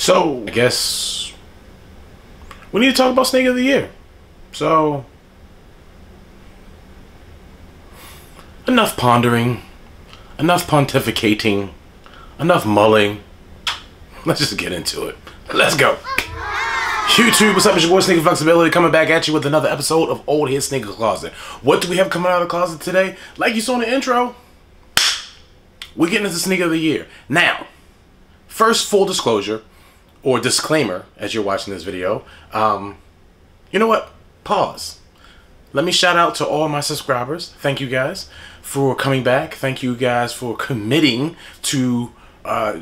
So, I guess we need to talk about Snake of the Year. So, enough pondering, enough pontificating, enough mulling. Let's just get into it. Let's go. YouTube, what's up? It's your boy Sneaker Flexibility coming back at you with another episode of Ole-Head Sneaker Closet. What do we have coming out of the closet today? Like you saw in the intro, we're getting into Sneaker of the Year. Now, first full disclosure, or disclaimer as you're watching this video. You know what? Pause. Let me shout out to all my subscribers. Thank you guys for coming back. Thank you guys for committing to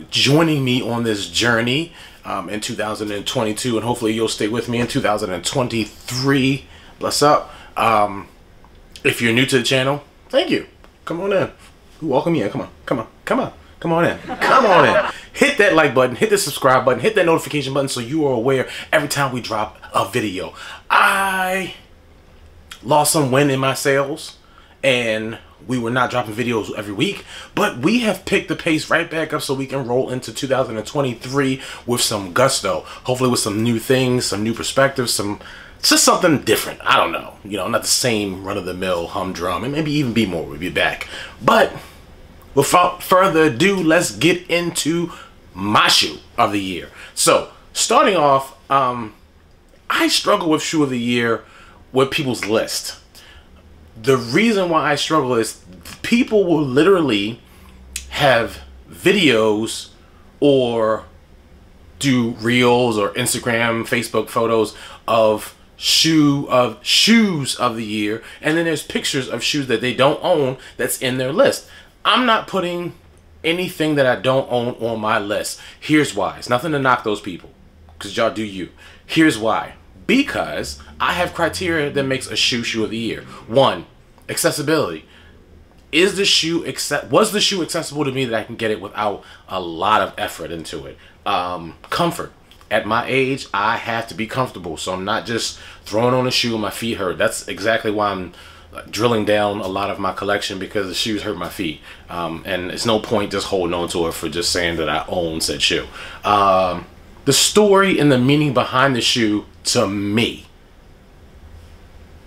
joining me on this journey in 2022, and hopefully you'll stay with me in 2023. Bless up. If you're new to the channel, thank you. Come on in. Welcome in. Come on. Come on. Come on. Come on in. Come on in. Hit that like button, hit the subscribe button, hit that notification button so you are aware every time we drop a video. I lost some wind in my sails and we were not dropping videos every week, but we have picked the pace right back up so we can roll into 2023 with some gusto. Hopefully with some new things, some new perspectives, just something different. I don't know. You know, not the same run-of-the-mill humdrum, and maybe even be more. We'll be back. But without further ado, let's get into my shoe of the year. So, starting off, I struggle with shoe of the year with people's list. The reason why I struggle is people will literally have videos or do reels or Instagram, Facebook photos of shoes of the year, and then there's pictures of shoes that they don't own that's in their list. I'm not putting anything that I don't own on my list. Here's why. It's nothing to knock those people, because y'all do you. Here's why. Because I have criteria that makes a shoe of the year. One, accessibility. Was the shoe accessible to me that I can get it without a lot of effort into it? Comfort. At my age, I have to be comfortable, so I'm not just throwing on a shoe and my feet hurt. That's exactly why I'm drilling down a lot of my collection, because the shoes hurt my feet, and it's no point just holding on to it for just saying that I own said shoe. The story and the meaning behind the shoe, to me,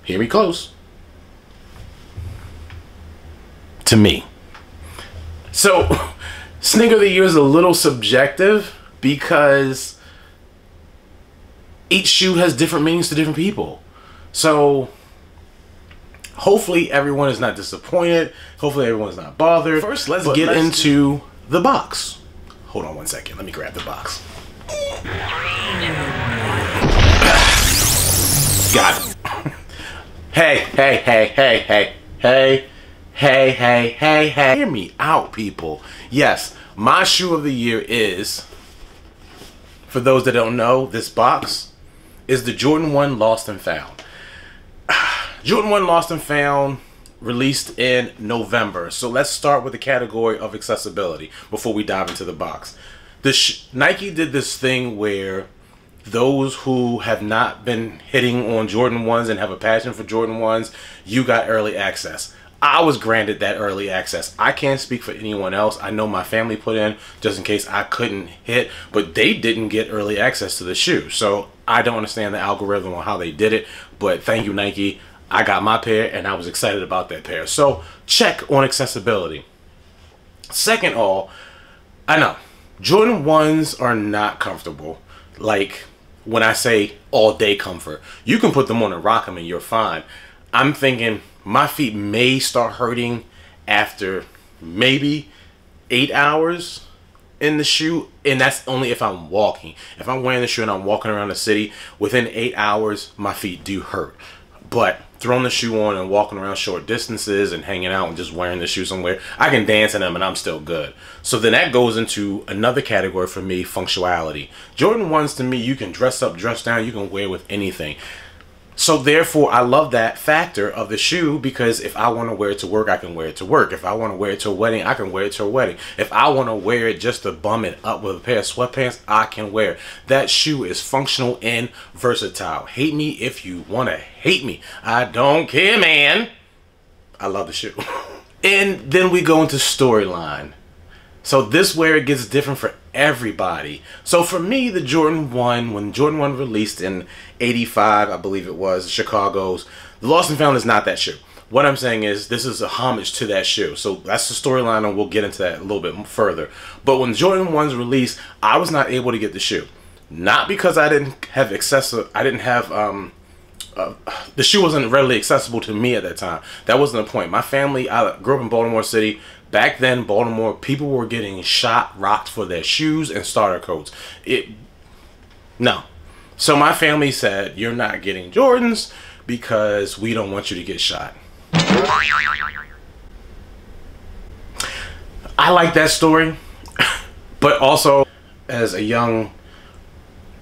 hear me close, to me. So Sneaker of the Year is a little subjective because each shoe has different meanings to different people. So hopefully everyone is not disappointed. Hopefully everyone's not bothered. First, let's get into the box. Hold on one second. Let me grab the box. Got it. Hey. Hear me out, people. Yes, my shoe of the year is, for those that don't know, this box is the Jordan 1 Lost and Found. Jordan 1 Lost and Found released in November. So let's start with the category of accessibility before we dive into the box. Nike did this thing where those who have not been hitting on Jordan 1s and have a passion for Jordan 1s, you got early access. I was granted that early access. I can't speak for anyone else. I know my family put in just in case I couldn't hit, but they didn't get early access to the shoe. So I don't understand the algorithm on how they did it, but thank you, Nike. I got my pair and I was excited about that pair. So check on accessibility. Second all, I know Jordan 1s are not comfortable. Like when I say all day comfort, you can put them on and rock them and you're fine. I'm thinking my feet may start hurting after maybe 8 hours in the shoe, and that's only if I'm walking. If I'm wearing the shoe and I'm walking around the city, within 8 hours my feet do hurt. But throwing the shoe on and walking around short distances and hanging out and just wearing the shoe somewhere, I can dance in them and I'm still good. So then that goes into another category for me, functionality. Jordan 1s to me, you can dress up, dress down, you can wear with anything. So therefore, I love that factor of the shoe, because if I want to wear it to work, I can wear it to work. If I want to wear it to a wedding, I can wear it to a wedding. If I want to wear it just to bum it up with a pair of sweatpants, I can wear it. That shoe is functional and versatile. Hate me if you want to hate me. I don't care, man. I love the shoe. And then we go into storyline. So this where it gets different for everybody. So for me, the Jordan 1, when Jordan 1 released in 85, I believe it was, Chicago's, the Lost and Found is not that shoe. What I'm saying is this is a homage to that shoe. So that's the storyline, and we'll get into that a little bit further. But when Jordan 1's released, I was not able to get the shoe. Not because I didn't have the shoe wasn't readily accessible to me at that time. That wasn't the point. My family, I grew up in Baltimore City. Back then, Baltimore, people were getting rocked for their shoes and starter coats. No. So my family said, you're not getting Jordans because we don't want you to get shot. I like that story, but also as a young,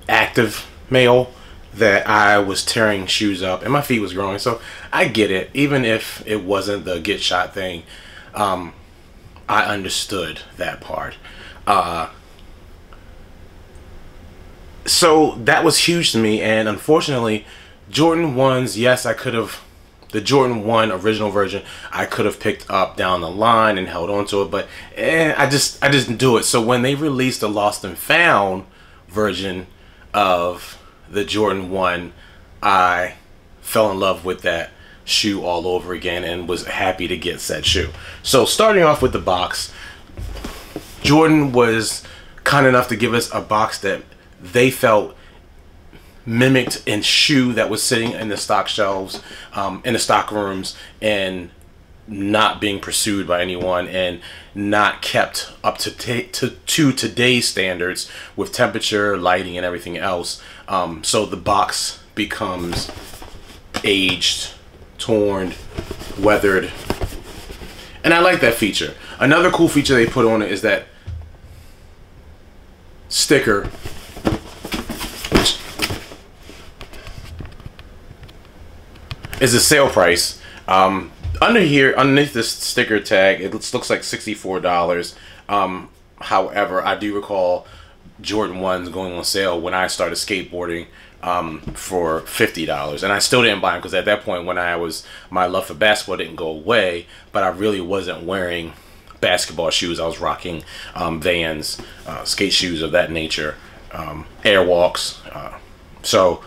active male, that I was tearing shoes up and my feet was growing, so I get it. Even if it wasn't the get shot thing, I understood that part. So that was huge to me, and unfortunately, Jordan 1s, yes, I could have, the Jordan 1 original version, I could have picked up down the line and held on to it, but I just didn't do it. So when they released the Lost and Found version of the Jordan 1, I fell in love with that shoe all over again and was happy to get said shoe. So starting off with the box, Jordan was kind enough to give us a box that they felt mimicked a shoe that was sitting in the stock shelves, in the stock rooms, and not being pursued by anyone and not kept up to today's standards with temperature, lighting, and everything else. So the box becomes aged, torn, weathered, and I like that feature. Another cool feature they put on it is that sticker, which is a sale price. Underneath this sticker tag, it looks like $64. However, I do recall Jordan 1s going on sale when I started skateboarding for $50, and I still didn't buy them because at that point, when my love for basketball didn't go away, but I really wasn't wearing basketball shoes. I was rocking Vans, skate shoes of that nature, Airwalks. So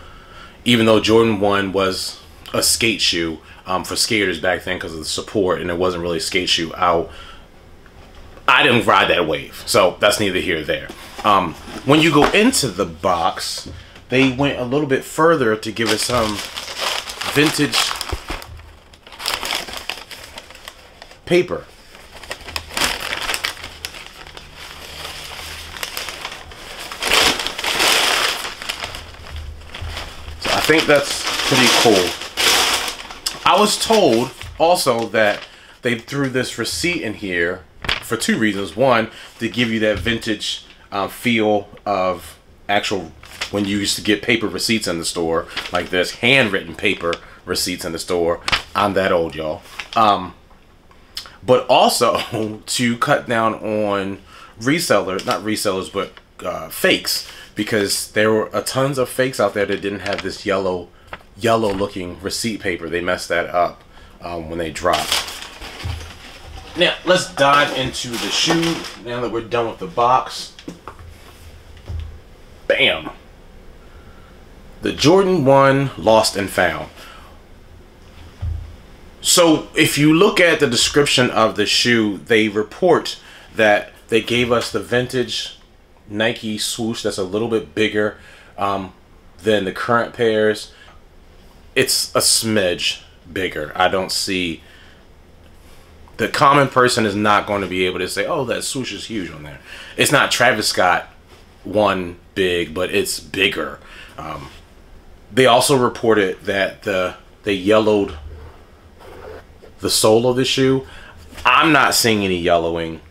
even though Jordan 1 was a skate shoe for skaters back then because of the support, and it wasn't really a skate shoe out, I didn't ride that wave. So that's neither here nor there. When you go into the box, they went a little bit further to give us some vintage paper. So I think that's pretty cool. I was told also that they threw this receipt in here for two reasons. One, to give you that vintage feel of actual when you used to get paper receipts in the store like this, handwritten paper receipts in the store. I'm that old, y'all. But also to cut down on resellers, not resellers, but fakes, because there were tons of fakes out there that didn't have this yellow looking receipt paper. They messed that up when they dropped. Now let's dive into the shoe now that we're done with the box. Bam! The Jordan 1 Lost and Found. So if you look at the description of the shoe, they report that they gave us the vintage Nike swoosh that's a little bit bigger than the current pairs. It's a smidge bigger. I don't see, the common person is not going to be able to say, oh, that swoosh is huge on there. It's not Travis Scott 1 big, but it's bigger. They also reported that they yellowed the sole of the shoe. I'm not seeing any yellowing.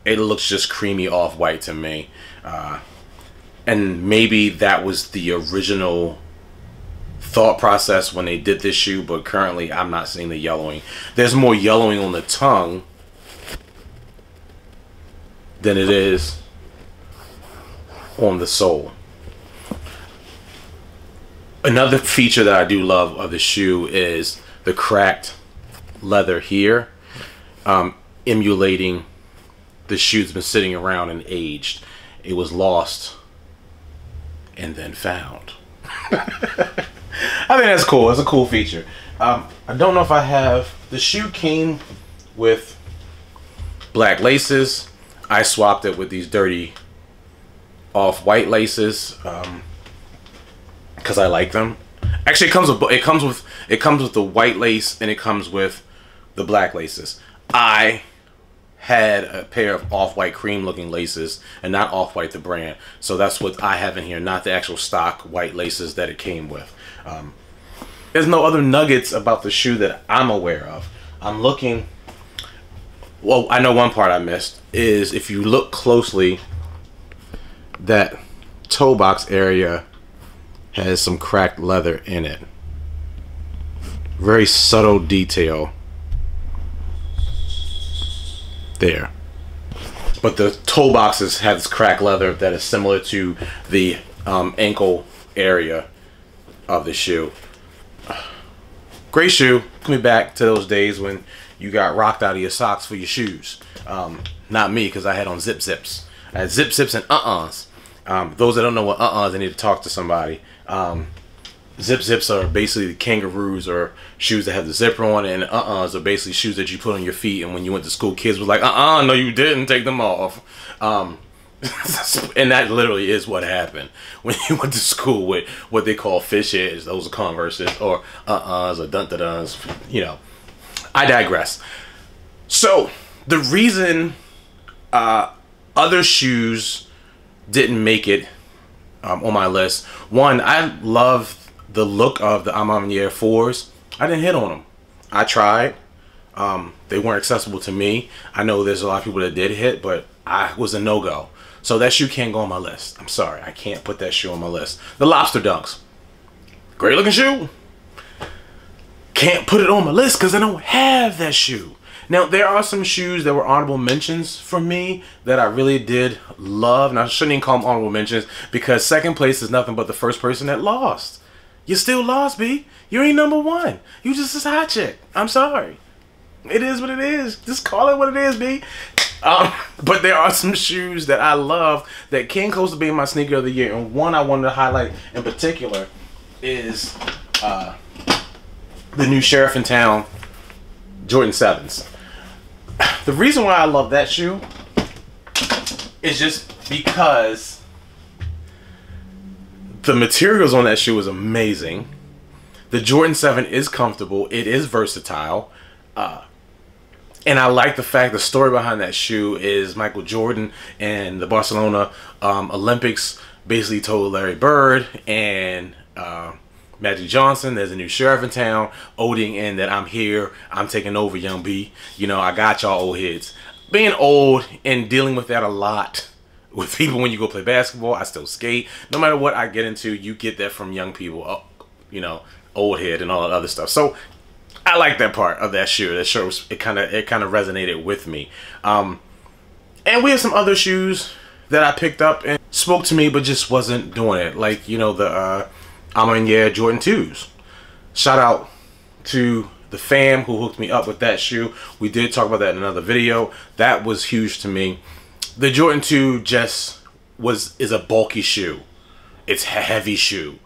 It looks just creamy off-white to me. And maybe that was the original thought process when they did this shoe, but currently I'm not seeing the yellowing. There's more yellowing on the tongue than it is on the sole. Another feature that I do love of the shoe is the cracked leather here, emulating the shoe's been sitting around and aged. It was lost and then found. I think that's cool. It's a cool feature. I don't know if I have... The shoe came with black laces. I swapped it with these dirty off-white laces because I like them. Actually, it comes with the white lace and it comes with the black laces. I had a pair of off-white cream-looking laces, and not Off-White the brand. So that's what I have in here, not the actual stock white laces that it came with. There's no other nuggets about the shoe that I'm aware of. I'm looking... Well, I know one part I missed is if you look closely, that toe box area has some cracked leather in it. Very subtle detail there. But the toe boxes have this cracked leather that is similar to the ankle area of the shoe. Great shoe. Took me back to those days when you got rocked out of your socks for your shoes. Not me, because I had on zip-zips. I had zip-zips and uh-uhs. Those that don't know what uh-uhs, they need to talk to somebody. Zip-zips are basically the kangaroos or shoes that have the zipper on it, and uh-uhs are basically shoes that you put on your feet, and when you went to school, kids was like, no you didn't, take them off. And that literally is what happened when you went to school with what they call fish heads. Those are Converses, or uh-uhs, or dun-da-duns, you know. I digress. So, the reason other shoes didn't make it on my list, one, I love the look of the Amamier 4s. I didn't hit on them. I tried. They weren't accessible to me. I know there's a lot of people that did hit, but I was a no-go. So that shoe can't go on my list. I'm sorry, I can't put that shoe on my list. The Lobster Dunks. Great looking shoe. Can't put it on my list because I don't have that shoe. Now, there are some shoes that were honorable mentions for me that I really did love. And I shouldn't even call them honorable mentions because second place is nothing but the first person that lost. You still lost, B. You ain't number one. You just a hot chick. I'm sorry. It is what it is. Just call it what it is, B. But there are some shoes that I love that came close to being my sneaker of the year. And one I wanted to highlight in particular is the new Sheriff in Town Jordan 7s. The reason why I love that shoe is just because the materials on that shoe is amazing. The Jordan 7 is comfortable. It is versatile. And I like the fact the story behind that shoe is Michael Jordan and the Barcelona Olympics basically told Larry Bird and Magic Johnson, there's a new sheriff in town, oding in that I'm here, I'm taking over, young B. You know, I got y'all old heads. Being old and dealing with that a lot with people when you go play basketball, I still skate. No matter what I get into, you get that from young people, you know, old head and all that other stuff. So I like that part of that shoe. That shirt was, it kind of resonated with me. And we have some other shoes that I picked up and spoke to me, but just wasn't doing it. Like, you know, the Jordan 2s. Shout out to the fam who hooked me up with that shoe. We did talk about that in another video. That was huge to me. The Jordan 2 just is a bulky shoe. It's a heavy shoe.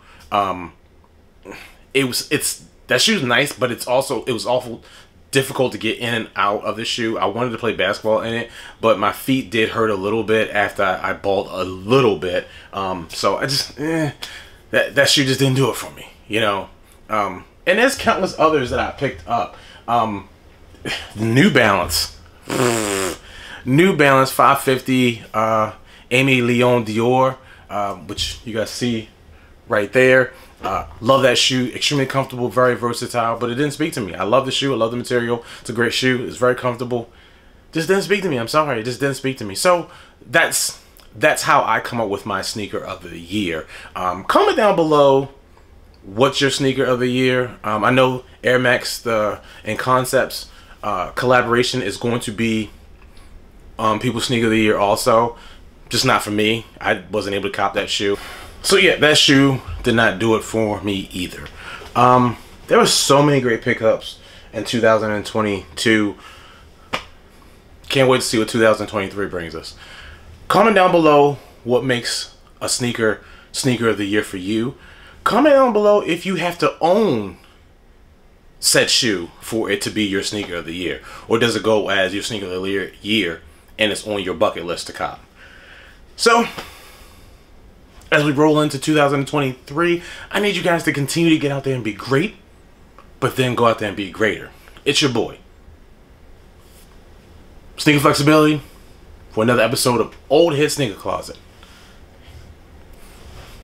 That shoe's nice, but it was awful difficult to get in and out of the shoe. I wanted to play basketball in it, but my feet did hurt a little bit after I balled a little bit. So I just that shoe just didn't do it for me, you know. And there's countless others that I picked up. New Balance, New Balance 550, Amy Leon Dior, which you guys see right there. Love that shoe. Extremely comfortable, very versatile, but it didn't speak to me. I love the shoe. I love the material. It's a great shoe. It's very comfortable. Just didn't speak to me. I'm sorry. It just didn't speak to me. So that's how I come up with my sneaker of the year. Comment down below what's your sneaker of the year. I know Air Max and Concepts collaboration is going to be people's sneaker of the year also. Just not for me. I wasn't able to cop that shoe. So yeah, that shoe did not do it for me either. There were so many great pickups in 2022. Can't can't wait to see what 2023 brings us. Comment down below what makes a sneaker of the year for you. Comment down below if you have to own said shoe for it to be your sneaker of the year, or does it go as your sneaker of the year and it's on your bucket list to cop. So as we roll into 2023, I need you guys to continue to get out there and be great, but then go out there and be greater. It's your boy, Sneaker Flexibility, for another episode of Ole-Head Sneaker Closet.